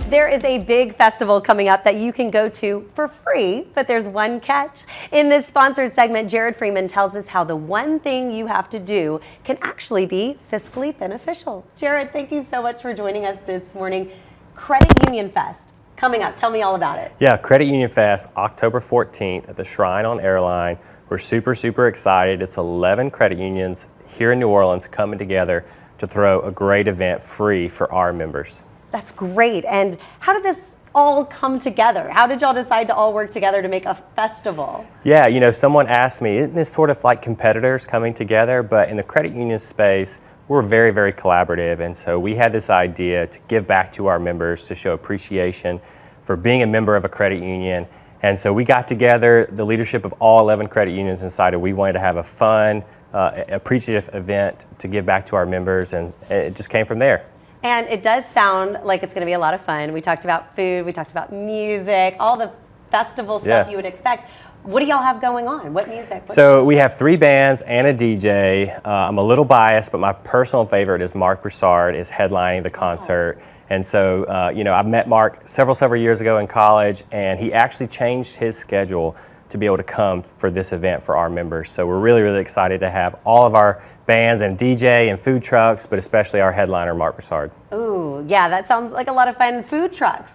There is a big festival coming up that you can go to for free, but there's one catch. In this sponsored segment, Jared Freeman tells us how the one thing you have to do can actually be fiscally beneficial. Jared, thank you so much for joining us this morning. Credit Union Fest coming up. Tell me all about it. Yeah, Credit Union Fest, October 14th at the Shrine on Airline. We're super excited. It's 11 credit unions here in New Orleans coming together to throw a great event free for our members. That's great. And how did this all come together? How did y'all decide to all work together to make a festival? Yeah, you know, someone asked me, isn't this sort of like competitors coming together? But in the credit union space, we're very collaborative. And so we had this idea to give back to our members to show appreciation for being a member of a credit union. And so we got together, the leadership of all 11 credit unions, and decided we wanted to have a fun, appreciative event to give back to our members, and it just came from there. And it does sound like it's going to be a lot of fun. We talked about food, we talked about music, all the festival stuff you would expect. What do y'all have going on? What music? So we have 3 bands and a DJ. I'm a little biased, but my personal favorite is Mark Broussard is headlining the concert. And so, you know, I met Mark several years ago in college, and he actually changed his schedule to be able to come for this event for our members. So we're really excited to have all of our bands and DJ and food trucks, but especially our headliner, Mark Broussard. Ooh, yeah, that sounds like a lot of fun. Food trucks.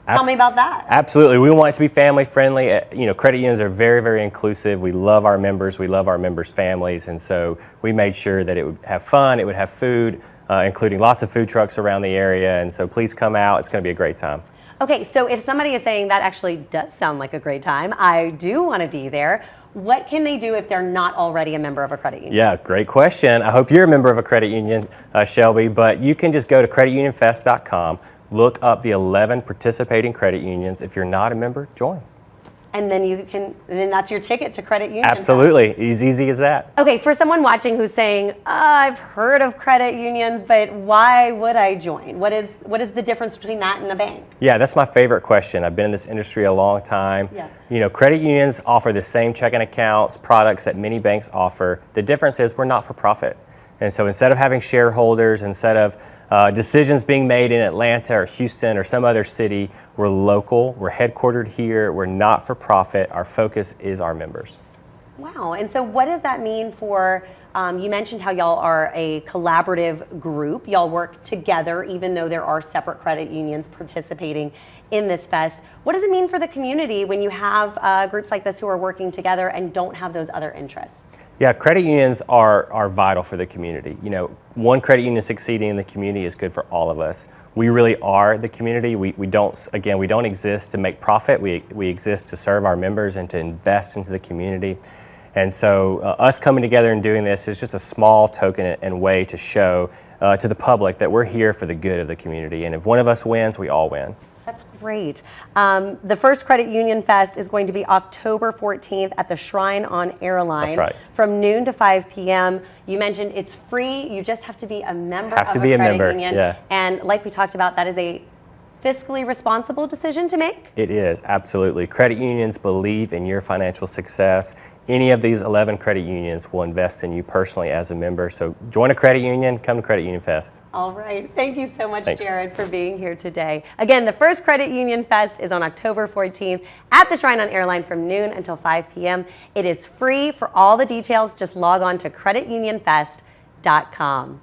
Tell me about that. Absolutely. We want it to be family friendly. You know, credit unions are very inclusive. We love our members. We love our members' families. And so we made sure that it would have fun, it would have food, including lots of food trucks around the area. And so please come out. It's going to be a great time. Okay, so if somebody is saying that actually does sound like a great time, I do want to be there, what can they do if they're not already a member of a credit union? Yeah, great question. I hope you're a member of a credit union, Shelby, but you can just go to creditunionfest.com, look up the 11 participating credit unions. If you're not a member, join. And then then that's your ticket to Credit Union. Absolutely, as easy as that. Okay, for someone watching who's saying, I've heard of credit unions, but why would I join? What is the difference between that and a bank? Yeah, that's my favorite question. I've been in this industry a long time. Yeah. You know, credit unions offer the same checking accounts, products that many banks offer. The difference is we're not for profit. And so instead of having shareholders, instead of decisions being made in Atlanta or Houston or some other city, we're local, we're headquartered here, we're not for profit. Our focus is our members. Wow, and so what does that mean for, you mentioned how y'all are a collaborative group. Y'all work together even though there are separate credit unions participating in this fest. What does it mean for the community when you have groups like this who are working together and don't have those other interests? Yeah, credit unions are vital for the community. You know, one credit union succeeding in the community is good for all of us. We really are the community. We don't exist to make profit. We exist to serve our members and to invest into the community. And so us coming together and doing this is just a small token and way to show to the public that we're here for the good of the community. And if one of us wins, we all win. That's great. The first Credit Union Fest is going to be October 14th at the Shrine on Airline. That's right. From noon to 5 p.m. You mentioned it's free. You just have to be a member of a credit union. Yeah. And like we talked about, that is a fiscally responsible decision to make? It is, absolutely. Credit unions believe in your financial success. Any of these 11 credit unions will invest in you personally as a member. So join a credit union, come to Credit Union Fest. All right. Thank you so much, Thanks. Jared, for being here today. Again, the first Credit Union Fest is on October 14th at the Shrine on Airline from noon until 5 p.m. It is free. For all the details, just log on to creditunionfest.com.